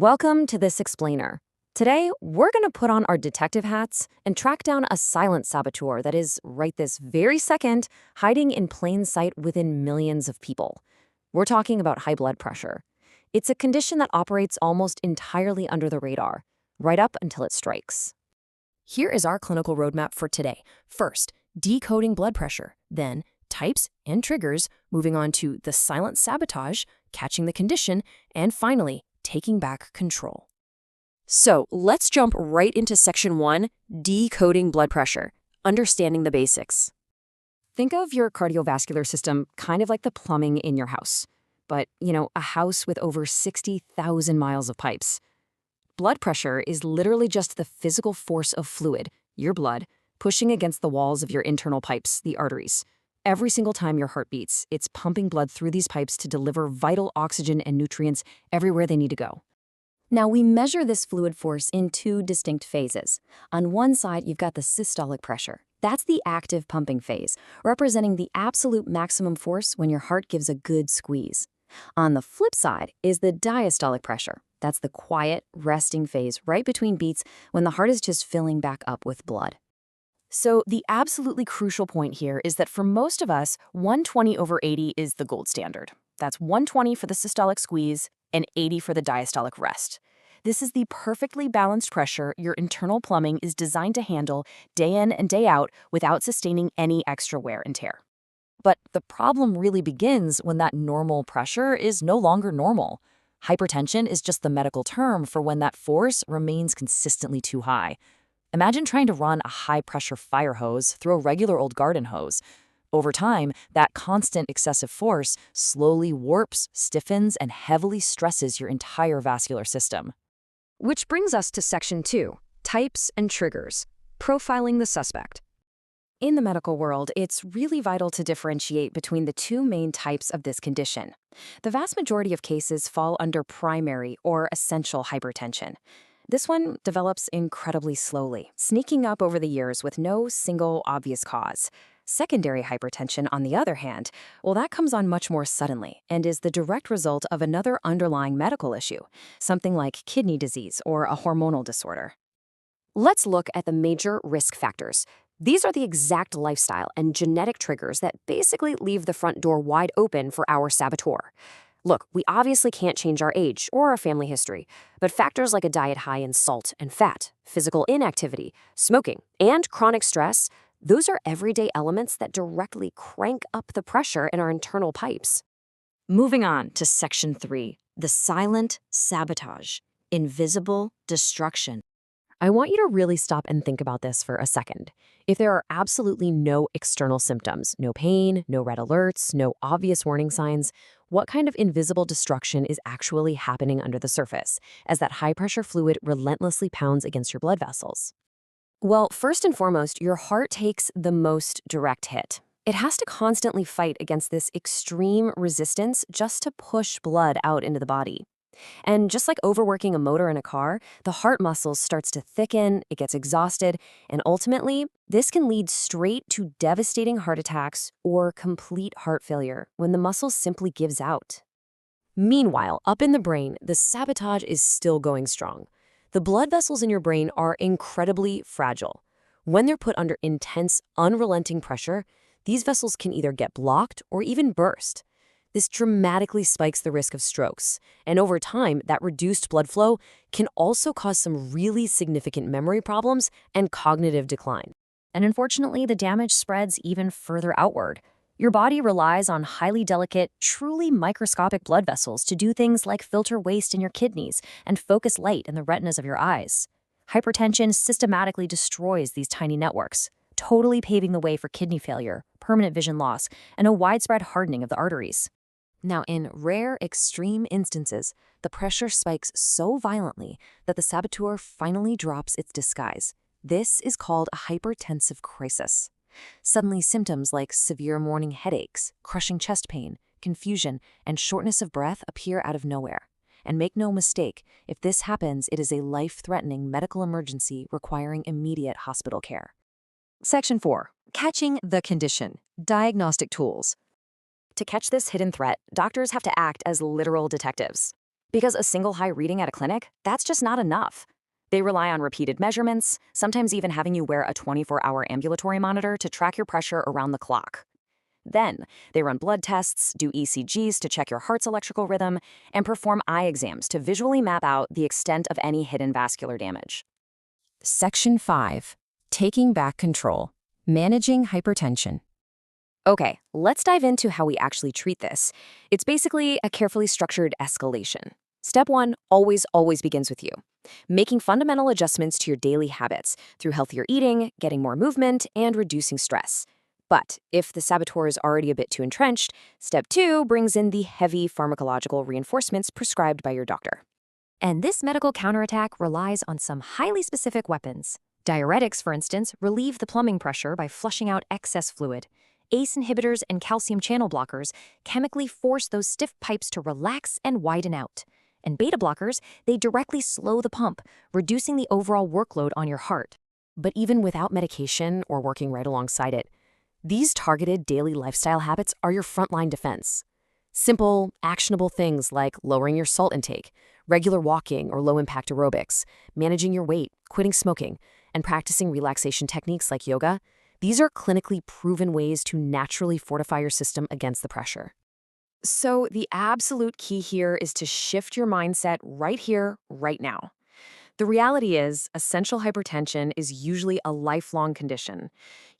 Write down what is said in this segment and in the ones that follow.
Welcome to this explainer. Today, we're going to put on our detective hats and track down a silent saboteur that is, right this very second, hiding in plain sight within millions of people. We're talking about high blood pressure. It's a condition that operates almost entirely under the radar, right up until it strikes. Here is our clinical roadmap for today. First, decoding blood pressure, then types and triggers, moving on to the silent sabotage, catching the condition, and finally, taking back control. So let's jump right into section 1, decoding blood pressure, understanding the basics. Think of your cardiovascular system kind of like the plumbing in your house. But, a house with over 60,000 miles of pipes. Blood pressure is literally just the physical force of fluid, your blood, pushing against the walls of your internal pipes, the arteries. Every single time your heart beats, it's pumping blood through these pipes to deliver vital oxygen and nutrients everywhere they need to go. Now, we measure this fluid force in two distinct phases. On one side, you've got the systolic pressure. That's the active pumping phase, representing the absolute maximum force when your heart gives a good squeeze. On the flip side is the diastolic pressure. That's the quiet, resting phase right between beats when the heart is just filling back up with blood. So the absolutely crucial point here is that for most of us, 120/80 is the gold standard. That's 120 for the systolic squeeze and 80 for the diastolic rest. This is the perfectly balanced pressure your internal plumbing is designed to handle day in and day out without sustaining any extra wear and tear. But the problem really begins when that normal pressure is no longer normal. Hypertension is just the medical term for when that force remains consistently too high. Imagine trying to run a high-pressure fire hose through a regular old garden hose. Over time, that constant excessive force slowly warps, stiffens, and heavily stresses your entire vascular system. Which brings us to section 2, types and triggers, profiling the suspect. In the medical world, it's really vital to differentiate between the two main types of this condition. The vast majority of cases fall under primary or essential hypertension. This one develops incredibly slowly, sneaking up over the years with no single obvious cause. Secondary hypertension, on the other hand, that comes on much more suddenly and is the direct result of another underlying medical issue, something like kidney disease or a hormonal disorder. Let's look at the major risk factors. These are the exact lifestyle and genetic triggers that basically leave the front door wide open for our saboteur. Look, we obviously can't change our age or our family history, but factors like a diet high in salt and fat, physical inactivity, smoking, and chronic stress, those are everyday elements that directly crank up the pressure in our internal pipes. Moving on to section 3, the silent sabotage, invisible destruction. I want you to really stop and think about this for a second. If there are absolutely no external symptoms, no pain, no red alerts, no obvious warning signs, what kind of invisible destruction is actually happening under the surface as that high-pressure fluid relentlessly pounds against your blood vessels? Well, first and foremost, your heart takes the most direct hit. It has to constantly fight against this extreme resistance just to push blood out into the body. And just like overworking a motor in a car, the heart muscles starts to thicken, it gets exhausted, and ultimately, this can lead straight to devastating heart attacks or complete heart failure when the muscle simply gives out. Meanwhile, up in the brain, the sabotage is still going strong. The blood vessels in your brain are incredibly fragile. When they're put under intense, unrelenting pressure, these vessels can either get blocked or even burst. This dramatically spikes the risk of strokes, and over time, that reduced blood flow can also cause some really significant memory problems and cognitive decline. And unfortunately, the damage spreads even further outward. Your body relies on highly delicate, truly microscopic blood vessels to do things like filter waste in your kidneys and focus light in the retinas of your eyes. Hypertension systematically destroys these tiny networks, totally paving the way for kidney failure, permanent vision loss, and a widespread hardening of the arteries. Now, in rare, extreme instances, the pressure spikes so violently that the saboteur finally drops its disguise. This is called a hypertensive crisis. Suddenly, symptoms like severe morning headaches, crushing chest pain, confusion, and shortness of breath appear out of nowhere. And make no mistake, if this happens, it is a life-threatening medical emergency requiring immediate hospital care. Section 4. Catching the condition. Diagnostic tools. To catch this hidden threat, doctors have to act as literal detectives. Because a single high reading at a clinic, that's just not enough. They rely on repeated measurements, sometimes even having you wear a 24-hour ambulatory monitor to track your pressure around the clock. Then, they run blood tests, do ECGs to check your heart's electrical rhythm, and perform eye exams to visually map out the extent of any hidden vascular damage. Section 5. Taking back control. Managing hypertension. Okay, let's dive into how we actually treat this. It's basically a carefully structured escalation. Step 1 always begins with you. Making fundamental adjustments to your daily habits through healthier eating, getting more movement, and reducing stress. But if the saboteur is already a bit too entrenched, step 2 brings in the heavy pharmacological reinforcements prescribed by your doctor. And this medical counterattack relies on some highly specific weapons. Diuretics, for instance, relieve the plumbing pressure by flushing out excess fluid. ACE inhibitors and calcium channel blockers chemically force those stiff pipes to relax and widen out. And beta blockers, they directly slow the pump, reducing the overall workload on your heart. But even without medication or working right alongside it, these targeted daily lifestyle habits are your frontline defense. Simple, actionable things like lowering your salt intake, regular walking or low-impact aerobics, managing your weight, quitting smoking, and practicing relaxation techniques like yoga, these are clinically proven ways to naturally fortify your system against the pressure. So the absolute key here is to shift your mindset right here, right now. The reality is, essential hypertension is usually a lifelong condition.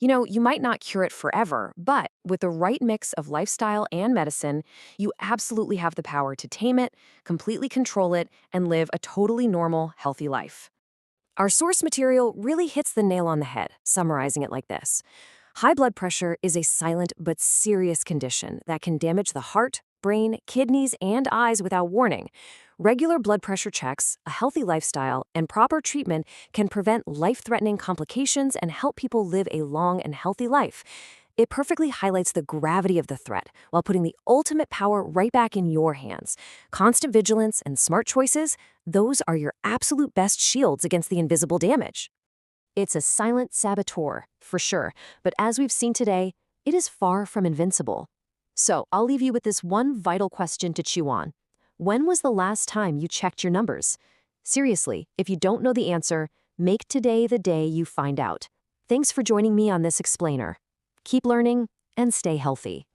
You might not cure it forever, but with the right mix of lifestyle and medicine, you absolutely have the power to tame it, completely control it, and live a totally normal, healthy life. Our source material really hits the nail on the head, summarizing it like this. High blood pressure is a silent but serious condition that can damage the heart, brain, kidneys, and eyes without warning. Regular blood pressure checks, a healthy lifestyle, and proper treatment can prevent life-threatening complications and help people live a long and healthy life. It perfectly highlights the gravity of the threat while putting the ultimate power right back in your hands. Constant vigilance and smart choices, those are your absolute best shields against the invisible damage. It's a silent saboteur, for sure, but as we've seen today, it is far from invincible. So I'll leave you with this one vital question to chew on. When was the last time you checked your numbers? Seriously, if you don't know the answer, make today the day you find out. Thanks for joining me on this explainer. Keep learning and stay healthy.